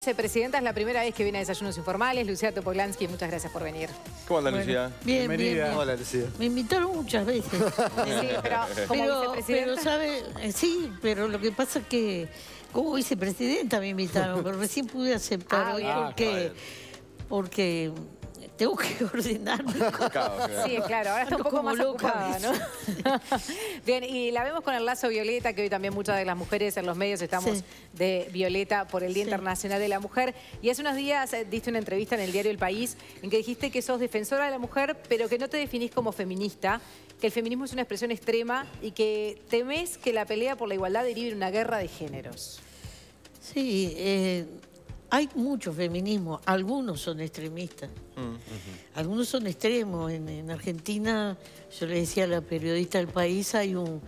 Vicepresidenta, es la primera vez que viene a Desayunos Informales. Lucía Topolansky, muchas gracias por venir. ¿Cómo anda, Lucía? Bien, bien. Hola, Lucía. Me invitaron muchas veces. Sí, pero como vicepresidenta... Pero, ¿sabe? Sí, pero lo que pasa es que como vicepresidenta me invitaron, pero recién pude aceptar hoy porque tengo que ordenar. Sí, claro, ahora está un poco más ocupada, ¿no? Bien, y la vemos con el lazo violeta, que hoy también muchas de las mujeres en los medios estamos de violeta por el Día Internacional de la Mujer. Y hace unos días diste una entrevista en el diario El País en que dijiste que sos defensora de la mujer, pero que no te definís como feminista, que el feminismo es una expresión extrema y que temés que la pelea por la igualdad derive en una guerra de géneros. Sí, hay mucho feminismo, algunos son extremistas, algunos son extremos. En Argentina, yo le decía a la periodista del País, hay un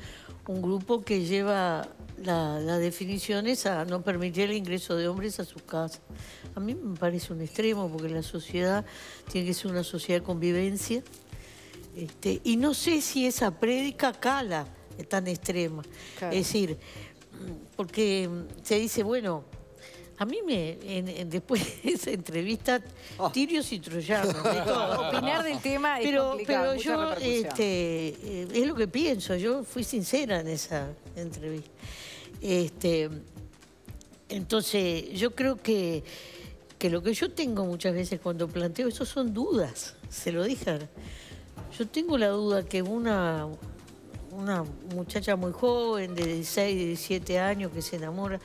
grupo que lleva las definiciones a no permitir el ingreso de hombres a sus casas. A mí me parece un extremo porque la sociedad tiene que ser una sociedad de convivencia. Y no sé si esa prédica cala tan extrema. Claro. Es decir, porque se dice, bueno... A mí después de esa entrevista, tirios y troyanos, de todo. Opinar del tema es complicado, pero yo, es lo que pienso, yo fui sincera en esa entrevista. Entonces, yo creo que lo que yo tengo muchas veces cuando planteo eso son dudas, se lo dije. Yo tengo la duda que una muchacha muy joven, de 16, 17 años, que se enamora...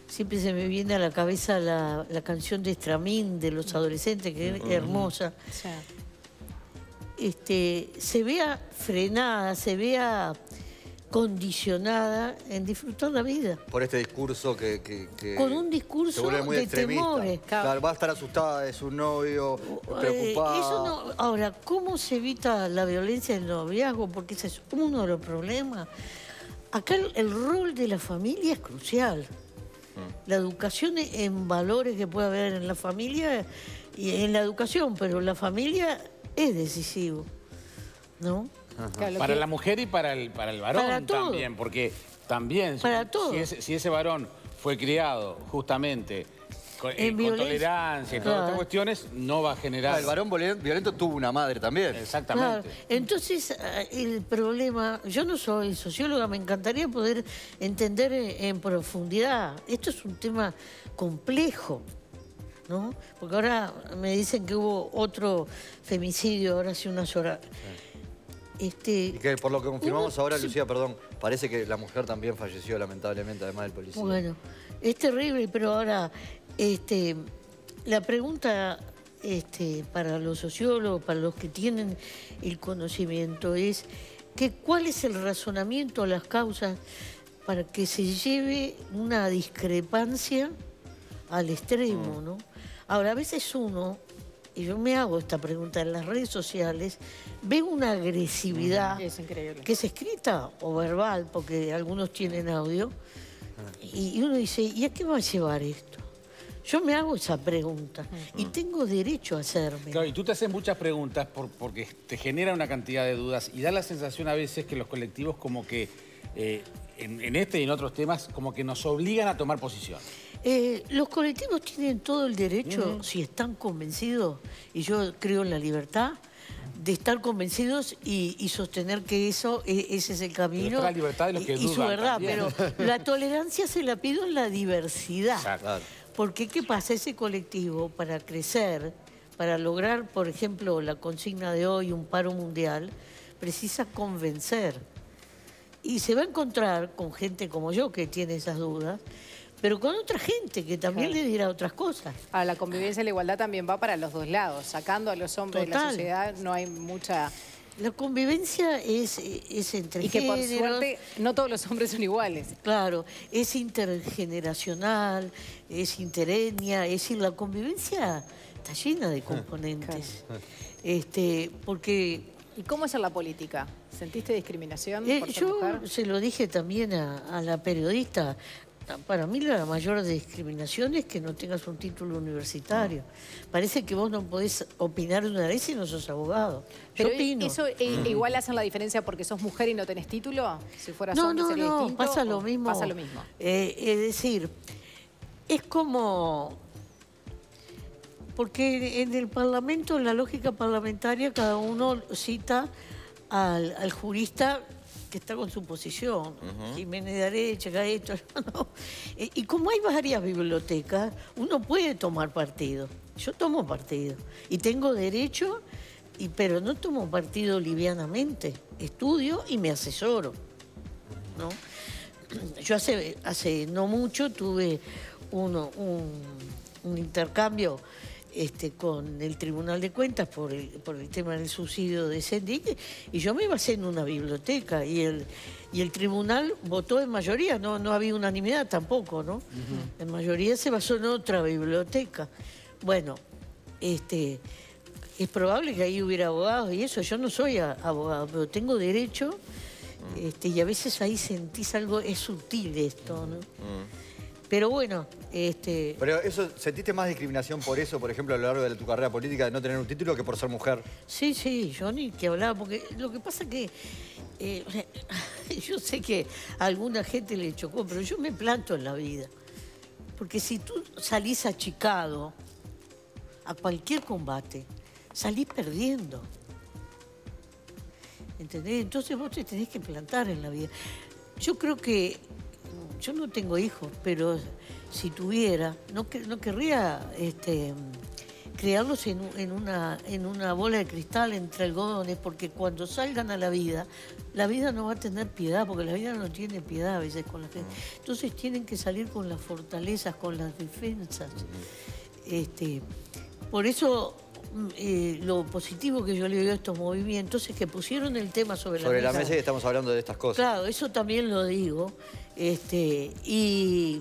Siempre se me viene a la cabeza la canción de Estramín, de los adolescentes, que es hermosa. Sí. Se vea frenada, se vea condicionada en disfrutar la vida. Por este discurso con un discurso de temores. Claro, va a estar asustada de su novio, preocupada. Eso no. Ahora, ¿cómo se evita la violencia en el noviazgo? Porque ese es uno de los problemas. Acá el rol de la familia es crucial. La educación en valores que puede haber en la familia y en la educación, pero la familia es decisivo, ¿no? Para la mujer y para el varón también, porque también si ese varón fue criado justamente con tolerancia y todas estas cuestiones, no va a generar... El varón violento tuvo una madre también. Exactamente. Claro. Entonces, el problema... Yo no soy socióloga, me encantaría poder entender en profundidad. Esto es un tema complejo, ¿no? Porque ahora me dicen que hubo otro femicidio, ahora hace unas horas. Y que por lo que confirmamos ahora, Lucía, perdón, parece que la mujer también falleció lamentablemente, además del policía. Bueno, es terrible, pero ahora... la pregunta para los sociólogos, para los que tienen el conocimiento, es que cuál es el razonamiento, las causas para que se lleve una discrepancia al extremo, ¿no? Ahora, a veces uno, y yo me hago esta pregunta en las redes sociales, ve una agresividad que es escrita o verbal, porque algunos tienen audio, y uno dice, ¿y a qué va a llevar esto? Yo me hago esa pregunta y tengo derecho a hacerme. Claro, y tú te haces muchas preguntas porque te genera una cantidad de dudas y da la sensación a veces que los colectivos como que en este y en otros temas como que nos obligan a tomar posición. Los colectivos tienen todo el derecho, si están convencidos, y yo creo en la libertad, de estar convencidos y sostener que ese es el camino. La libertad de los que dudan, y su verdad, también. pero la tolerancia se la pido en la diversidad. Claro. Porque, ¿qué pasa? Ese colectivo, para crecer, para lograr, por ejemplo, la consigna de hoy, un paro mundial, precisa convencer. Y se va a encontrar con gente como yo, que tiene esas dudas, pero con otra gente que también le dirá otras cosas. Ahora, la convivencia y la igualdad también va para los dos lados. Sacando a los hombres de la sociedad, no hay mucha... La convivencia es entre y que por géneros. suerte no todos los hombres son iguales. Claro, es intergeneracional, es interetnia, es decir, la convivencia está llena de componentes. Porque... ¿Y cómo es en la política? ¿Sentiste discriminación por ser mujer? Yo se lo dije también a la periodista. Para mí la mayor discriminación es que no tengas un título universitario. Parece que vos no podés opinar de una ley si no sos abogado. Pero yo opino. ¿Eso igual hacen la diferencia porque sos mujer y no tenés título? Si fueras hombre sería distinto. Pasa lo mismo. Pasa lo mismo. Es decir, es como Porque en el Parlamento, en la lógica parlamentaria, cada uno cita al jurista que está con su posición. Jiménez de Arecha, Gaeto, ¿no? Y como hay varias bibliotecas, uno puede tomar partido. Yo tomo partido y tengo derecho, pero no tomo partido livianamente. Estudio y me asesoro, ¿no? Yo hace no mucho tuve un intercambio con el Tribunal de Cuentas por el tema del subsidio de Sendic, y yo me basé en una biblioteca y el tribunal votó en mayoría, no había unanimidad tampoco, ¿no? En mayoría se basó en otra biblioteca. Bueno, es probable que ahí hubiera abogados y eso. Yo no soy abogado, pero tengo derecho, y a veces ahí sentís algo, es sutil esto, ¿no? Pero bueno, Pero eso, ¿sentiste más discriminación por eso, por ejemplo, a lo largo de tu carrera política, de no tener un título, que por ser mujer? Sí, yo ni que hablaba, porque lo que pasa que yo sé que a alguna gente le chocó, pero yo me planto en la vida. Porque si tú salís achicado a cualquier combate, salís perdiendo. ¿Entendés? Entonces vos te tenés que plantar en la vida. Yo creo que yo no tengo hijos, pero si tuviera, no querría criarlos en una bola de cristal entre algodones, porque cuando salgan a la vida no va a tener piedad, porque la vida no tiene piedad a veces con la gente. Entonces tienen que salir con las fortalezas, con las defensas. Por eso lo positivo que yo le veo a estos movimientos es que pusieron el tema sobre la mesa. Y estamos hablando de estas cosas. Claro, eso también lo digo. Y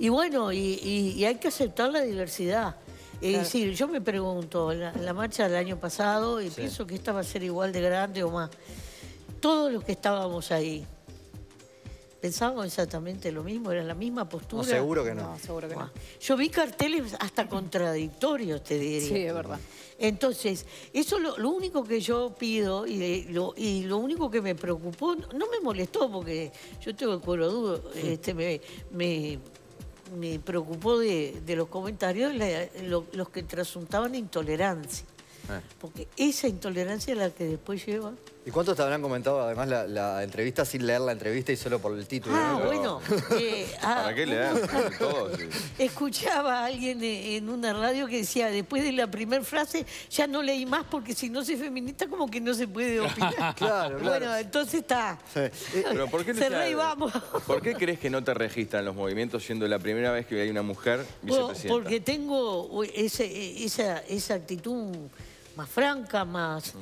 bueno, y hay que aceptar la diversidad. Es decir, yo me pregunto, en la marcha del año pasado, y pienso que esta va a ser igual de grande o más. Todos los que estábamos ahí, ¿pensábamos exactamente lo mismo? ¿Era la misma postura? No, seguro que no. No, seguro que no. Yo vi carteles hasta contradictorios, te diría. Sí, es verdad. Entonces, eso lo único que yo pido y lo único que me preocupó, no me molestó porque yo tengo el cuero duro, me preocupó de los comentarios los que trasuntaban intolerancia. Porque esa intolerancia es la que después lleva... ¿Y cuántos te habrán comentado además la entrevista sin leer la entrevista y solo por el título? Bueno. ¿Para qué leer? Escuchaba a alguien en una radio que decía, después de la primera frase, ya no leí más porque si no soy feminista como que no se puede opinar. Claro. Bueno, entonces está. Pero ¿por qué vamos. ¿Por qué crees que no te registran los movimientos siendo la primera vez que hay una mujer vicepresidenta? Porque tengo esa actitud más franca, más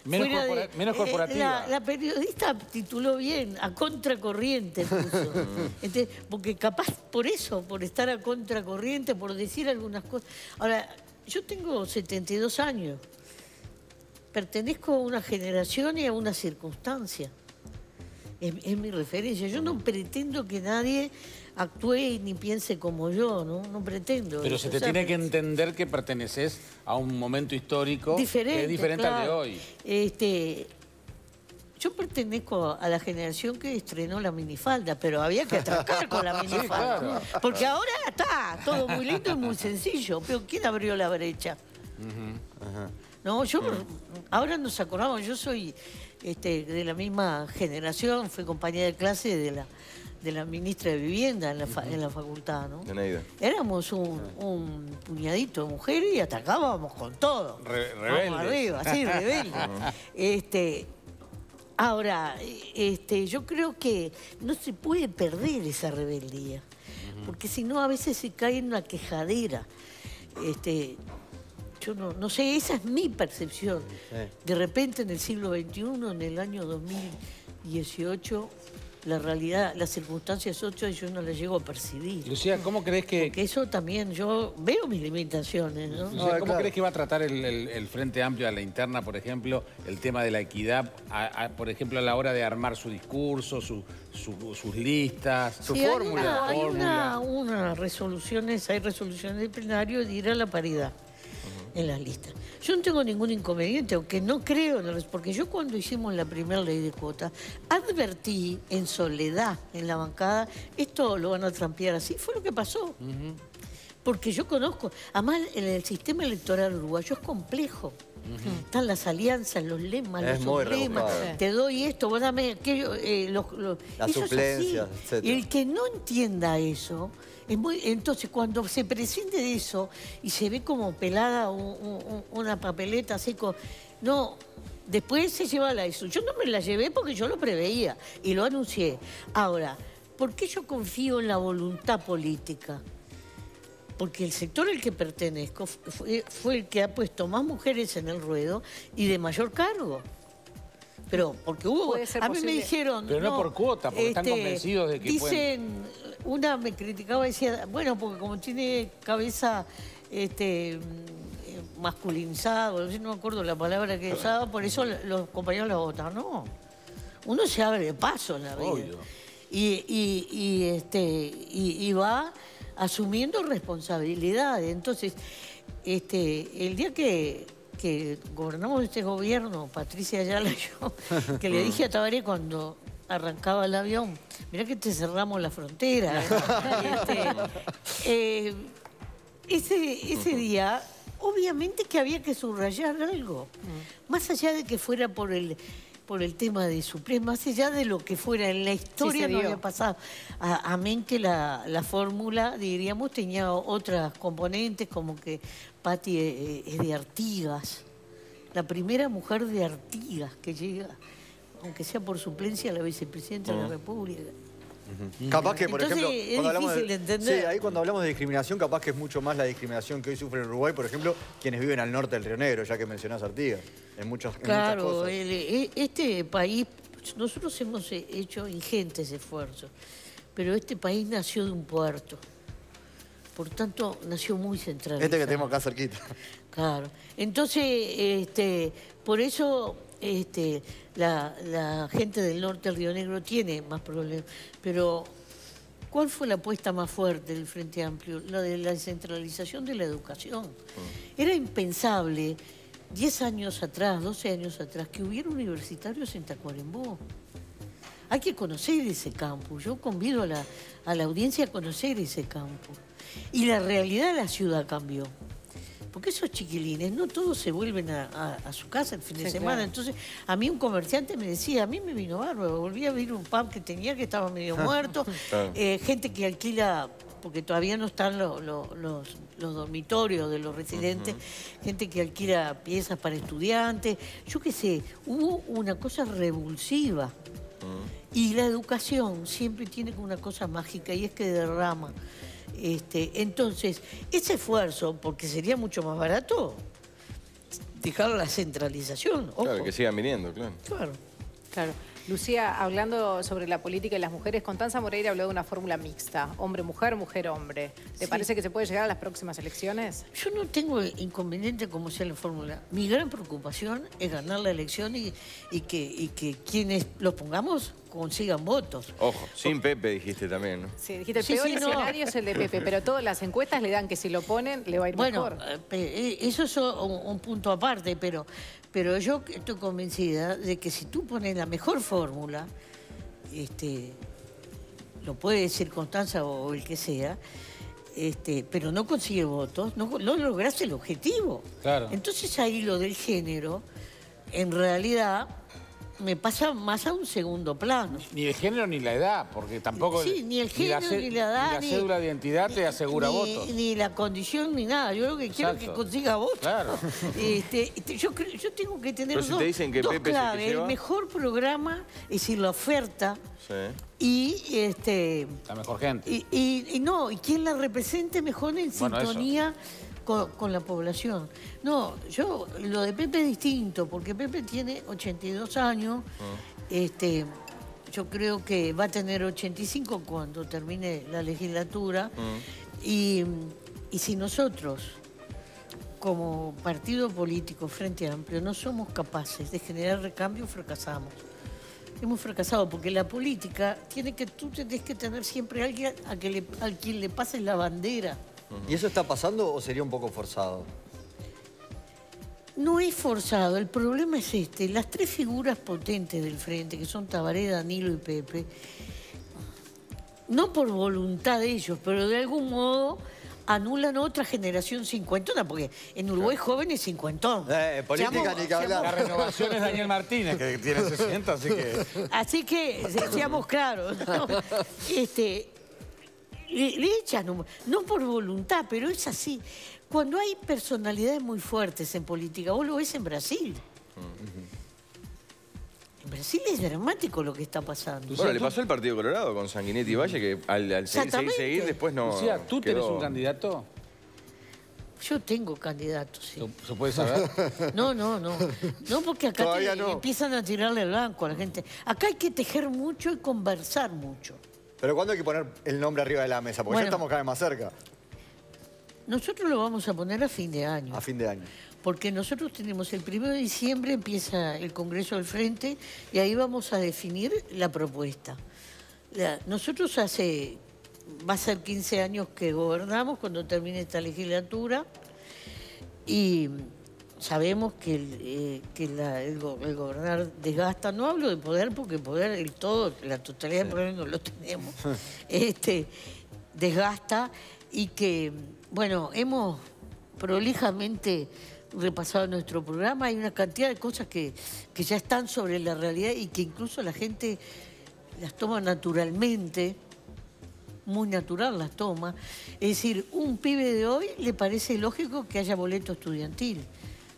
menos corporativa. La periodista tituló bien, a contracorriente puso. Porque capaz por eso, por estar a contracorriente, por decir algunas cosas. Ahora, yo tengo 72 años. Pertenezco a una generación y a una circunstancia. Es mi referencia. Yo no pretendo que nadie actúe ni piense como yo, no pretendo. Pero se te tiene que entender que perteneces a un momento histórico que es diferente al de hoy. Yo pertenezco a la generación que estrenó la minifalda, pero había que atracar con la minifalda. Sí, claro. Porque ahora está todo muy lindo y muy sencillo. Pero ¿quién abrió la brecha? No, ahora nos acordamos, yo soy de la misma generación, fui compañera de clase de la ministra de Vivienda en la facultad, ¿no? Éramos un puñadito de mujeres y atacábamos con todo. Rebeldes. Vamos arriba, sí, rebeldes. Ahora, yo creo que no se puede perder esa rebeldía, porque si no a veces se cae en una quejadera. Yo no sé, esa es mi percepción. De repente en el siglo XXI, en el año 2018, la realidad, las circunstancias otras yo no las llego a percibir. Lucía, ¿cómo crees que...? Porque eso también, yo veo mis limitaciones, ¿no? Lucía, ¿cómo crees que va a tratar el Frente Amplio a la interna, por ejemplo, el tema de la equidad, por ejemplo, a la hora de armar su discurso, sus listas, su fórmula? Hay unas resoluciones, hay resoluciones del plenario de ir a la paridad en las listas. Yo no tengo ningún inconveniente, aunque no creo, porque yo cuando hicimos la primera ley de cuotas, advertí en soledad en la bancada, esto lo van a trampear así, fue lo que pasó. Porque yo conozco, además el sistema electoral uruguayo es complejo. Están las alianzas, los lemas, los sublemas. Te doy esto, vos dame aquello. Las suplencias, etc. Y el que no entienda eso, entonces cuando se prescinde de eso y se ve como pelada una papeleta así con... No, después se lleva la eso. Yo no me la llevé porque yo lo preveía y lo anuncié. Ahora, ¿por qué yo confío en la voluntad política? Porque el sector al que pertenezco fue el que ha puesto más mujeres en el ruedo y de mayor cargo. Pero porque hubo... A mí me dijeron... Pero no por cuota, porque están convencidos de que dicen, una me criticaba y decía, bueno, porque como tiene cabeza masculinizada, no me acuerdo la palabra que usaba, por eso los compañeros la votan. No, uno se abre paso en la vida. Obvio. Y va asumiendo responsabilidades. Entonces, el día que gobernamos este gobierno, Patricia Ayala y yo, que le dije a Tabaré cuando arrancaba el avión, mirá que te cerramos la frontera. Ese día, obviamente que había que subrayar algo. Más allá de que fuera por el tema de Suprema, más allá de lo que fuera en la historia, no había pasado. Amén que la fórmula, diríamos, tenía otras componentes, como que Patti es de Artigas, la primera mujer de Artigas que llega, aunque sea por suplencia, a la vicepresidenta de la República. Capaz que, por ejemplo, cuando hablamos de entender. Sí, ahí cuando hablamos de discriminación, capaz que es mucho más la discriminación que hoy sufre en Uruguay, por ejemplo, quienes viven al norte del Río Negro, ya que mencionás Artigas, en muchas cosas. Este país, nosotros hemos hecho ingentes esfuerzos, pero este país nació de un puerto, por tanto, nació muy centralizado. Que tenemos acá cerquita. Claro. Entonces, por eso... la gente del norte del Río Negro tiene más problemas. Pero, ¿cuál fue la apuesta más fuerte del Frente Amplio? La de la descentralización de la educación. Era impensable, 10 años atrás, 12 años atrás, que hubiera universitarios en Tacuarembó. Hay que conocer ese campo. Yo convido a la audiencia a conocer ese campo. Y la realidad de la ciudad cambió. Porque esos chiquilines, no todos se vuelven a su casa el fin de semana. Claro. Entonces, a mí un comerciante me decía, a mí me vino bárbaro, volví a ver un pub que tenía que estaba medio muerto, gente que alquila, porque todavía no están los dormitorios de los residentes, gente que alquila piezas para estudiantes, yo qué sé, hubo una cosa revulsiva. Y la educación siempre tiene una cosa mágica y es que derrama. Entonces, ese esfuerzo, porque sería mucho más barato dejar la centralización. Ojo. Claro, que sigan viniendo, claro. Claro. Lucía, hablando sobre la política y las mujeres, Constanza Moreira habló de una fórmula mixta, hombre-mujer, mujer-hombre. ¿Te parece que se puede llegar a las próximas elecciones? Yo no tengo inconveniente como sea la fórmula. Mi gran preocupación es ganar la elección y que quienes los pongamos consigan votos. Ojo, sin Pepe dijiste también, ¿no? Sí, dijiste el peor escenario es el de Pepe, pero todas las encuestas le dan que si lo ponen le va a ir mejor. Bueno, eso es un punto aparte, pero yo estoy convencida de que si tú pones la mejor fórmula, lo puede decir Constanza o el que sea, pero no consigue votos, no lograste el objetivo. Claro. Entonces ahí lo del género, en realidad, me pasa más a un segundo plano. Ni el género ni la edad, porque tampoco... Sí, ni el género ni la edad. Ni la cédula de identidad te asegura votos. Ni la condición ni nada. Yo lo que quiero es que consiga votos. Claro. Yo tengo que tener dos claves. El mejor programa, es decir, la oferta. Y la mejor gente. Y quién la represente mejor en sintonía con la población. No, lo de Pepe es distinto, porque Pepe tiene 82 años. Yo creo que va a tener 85 cuando termine la legislatura. Y si nosotros, como partido político Frente Amplio, no somos capaces de generar recambio, fracasamos. Hemos fracasado porque la política tú tenés que tener siempre a alguien a quien le pases la bandera. ¿Y eso está pasando o sería un poco forzado? No es forzado, el problema es las tres figuras potentes del Frente, que son Tabaré, Danilo y Pepe, no por voluntad de ellos, pero de algún modo anulan otra generación cincuentona, porque en Uruguay jóvenes cincuentón. Política ni que hablar. La renovación es Daniel Martínez, que tiene 60, así que... Así que, seamos claros, ¿no? Le echan, no por voluntad, pero es así. Cuando hay personalidades muy fuertes en política, vos lo ves en Brasil. En Brasil es dramático lo que está pasando. Bueno, le pasó al Partido Colorado con Sanguinetti y Valle, que al seguir después no... O sea, ¿tú tenés un candidato? Yo tengo candidatos, sí. ¿Se puede saber? No. No, porque acá empiezan a tirarle el blanco a la gente. Acá hay que tejer mucho y conversar mucho. Pero ¿cuándo hay que poner el nombre arriba de la mesa? Porque ya estamos cada vez más cerca. Nosotros lo vamos a poner a fin de año. A fin de año. Porque nosotros tenemos el 1 de diciembre, empieza el Congreso del Frente, y ahí vamos a definir la propuesta. Nosotros va a ser 15 años que gobernamos cuando termine esta legislatura, y sabemos que el gobernar desgasta. No hablo de poder, porque poder, la totalidad del poder no lo tenemos. Desgasta, y que, bueno, hemos prolijamente repasado nuestro programa. Hay una cantidad de cosas que ya están sobre la realidad y que incluso la gente las toma naturalmente, muy natural las toma. Es decir, un pibe de hoy le parece lógico que haya boleto estudiantil.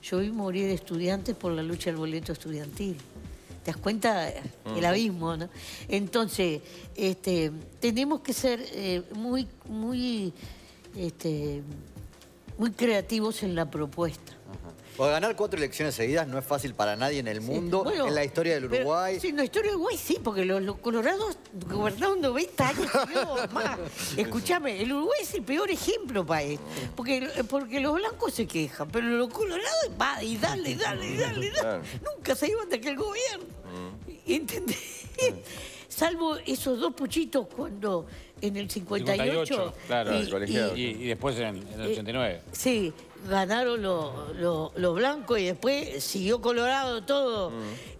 Yo vi morir estudiantes por la lucha del boleto estudiantil. ¿Te das cuenta el abismo, no? Entonces, tenemos que ser muy creativos en la propuesta. Porque ganar 4 elecciones seguidas no es fácil para nadie en el mundo, bueno, en la historia del Uruguay. Sí, en la historia del Uruguay sí, porque los colorados gobernaron 90 años más. Escúchame, el Uruguay es el peor ejemplo para esto. Porque los blancos se quejan, pero los colorados va y dale. Nunca se iban de aquel gobierno. ¿Entendés? Salvo esos 2 puchitos cuando en el 58 claro, y después en el 89. Sí, ganaron los blancos y después siguió Colorado todo.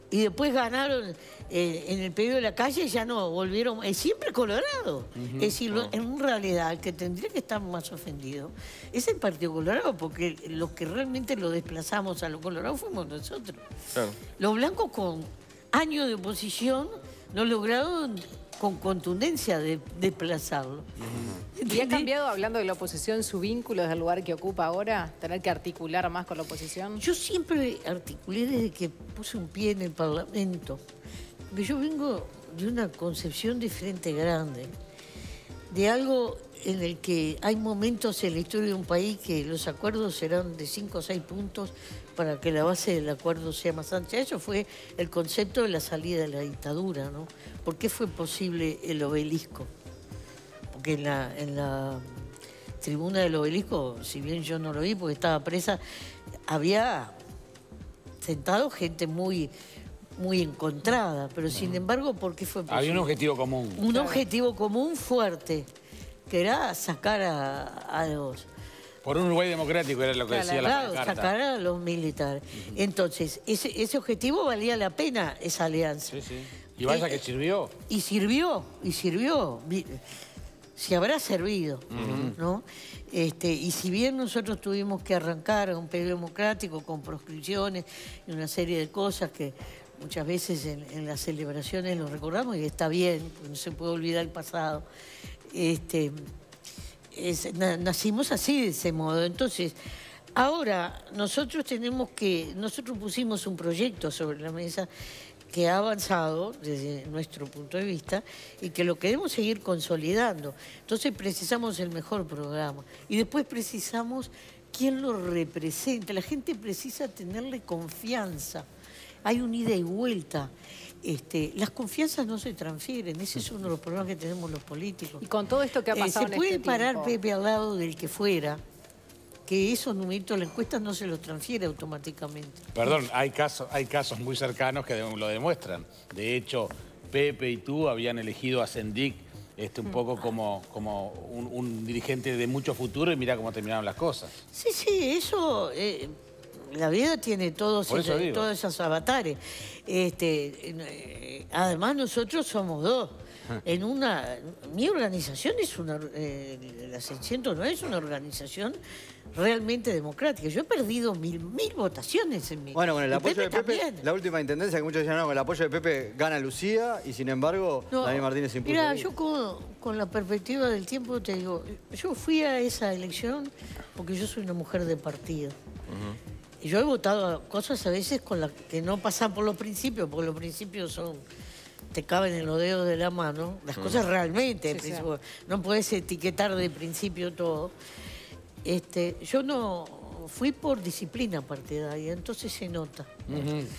Y después ganaron en el periodo de la calle, ya no volvieron, es siempre Colorado. Es decir, en realidad el que tendría que estar más ofendido es el Partido Colorado, porque los que realmente lo desplazamos a los colorados fuimos nosotros. Claro. Los blancos con años de oposición no lograron con contundencia desplazarlo. ¿Y ha cambiado, hablando de la oposición, su vínculo desde el lugar que ocupa ahora? ¿Tener que articular más con la oposición? Yo siempre articulé desde que puse un pie en el Parlamento. Porque yo vengo de una concepción de frente grande, de algo en el que hay momentos en la historia de un país que los acuerdos serán de 5 o 6 puntos para que la base del acuerdo sea más ancha. Eso fue el concepto de la salida de la dictadura, ¿no? ¿Por qué fue posible el obelisco? Porque en la tribuna del obelisco, si bien yo no lo vi porque estaba presa, había sentado gente muy encontrada, pero sin embargo, ¿por qué fue posible? Había un objetivo común. Un objetivo común fuerte, que era sacar a los... Por un Uruguay democrático era lo que decía la pancarta. Sacar a los militares. Entonces, ese objetivo valía la pena, esa alianza. Sí. Y vaya que sirvió. Y sirvió. Se habrá servido, ¿no? Y si bien nosotros tuvimos que arrancar a un periodo democrático con proscripciones y una serie de cosas que muchas veces en las celebraciones lo recordamos, y está bien, porque no se puede olvidar el pasado, nacimos así, de ese modo. Entonces, ahora nosotros pusimos un proyecto sobre la mesa que ha avanzado desde nuestro punto de vista y que lo queremos seguir consolidando. Entonces precisamos el mejor programa y después precisamos quién lo represente. La gente precisa tenerle confianza. Hay un ida y vuelta. Las confianzas no se transfieren. Ese es uno de los problemas que tenemos los políticos. Y con todo esto que ha pasado se puede parar Pepe al lado del que fuera, que esos numeritos de la encuesta no se los transfiere automáticamente. Perdón, hay casos muy cercanos que lo demuestran. De hecho, Pepe y tú habían elegido a Sendik un poco como un dirigente de mucho futuro, y mira cómo terminaron las cosas. Sí, eso... la vida tiene todos esos avatares. Además, nosotros somos 2. en una... Mi organización es una... la 609 es una organización realmente democrática. Yo he perdido mil votaciones en mi... Bueno, con el apoyo de Pepe, también. la última intendencia que muchos decían, no, con el apoyo de Pepe gana Lucía y sin embargo Daniel Martínez impuso. Mira, yo con la perspectiva del tiempo te digo, yo fui a esa elección porque yo soy una mujer de partido. Y yo he votado cosas a veces con las que no pasan por los principios, porque los principios son... te caben en los dedos de la mano, las cosas realmente. Sí, sí. No puedes etiquetar de principio todo. Yo no fui por disciplina partidaria, entonces se nota.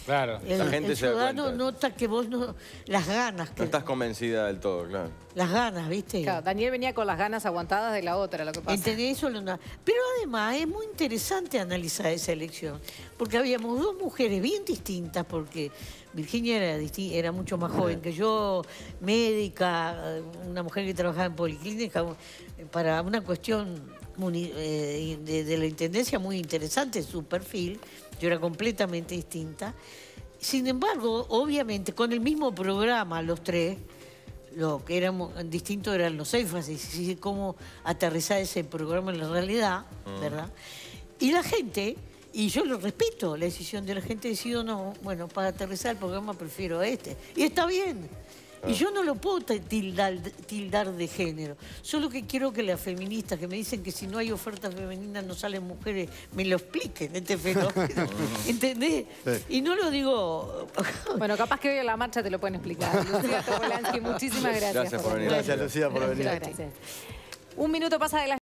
Claro. La gente el se da ciudadano cuenta. Nota que vos no... Las ganas. Que, no estás convencida del todo, claro. Las ganas, ¿viste? Claro, Daniel venía con las ganas aguantadas de la otra, lo que pasa. ¿Entendés? Pero además es muy interesante analizar esa elección, porque habíamos dos mujeres bien distintas, porque Virginia era mucho más joven que yo, médica, una mujer que trabajaba en policlínica, para una cuestión de la intendencia muy interesante, su perfil. Yo era completamente distinta. Sin embargo, obviamente, con el mismo programa, los tres, lo que éramos distintos eran los énfasis y cómo aterrizar ese programa en la realidad, ¿verdad? Y la gente, y yo lo respeto, la decisión de la gente decidió, no, bueno, para aterrizar el programa prefiero este. Y está bien. Y yo no lo puedo tildar de género. Solo que quiero que las feministas que me dicen que si no hay oferta femenina no salen mujeres, me lo expliquen, este fenómeno. ¿Entendés? Sí. Y no lo digo... Bueno, capaz que hoy en la marcha te lo pueden explicar. Lucía Topolansky, muchísimas gracias. Gracias por venir. Gracias, Lucía, por venir. Gracias. Un minuto pasa de las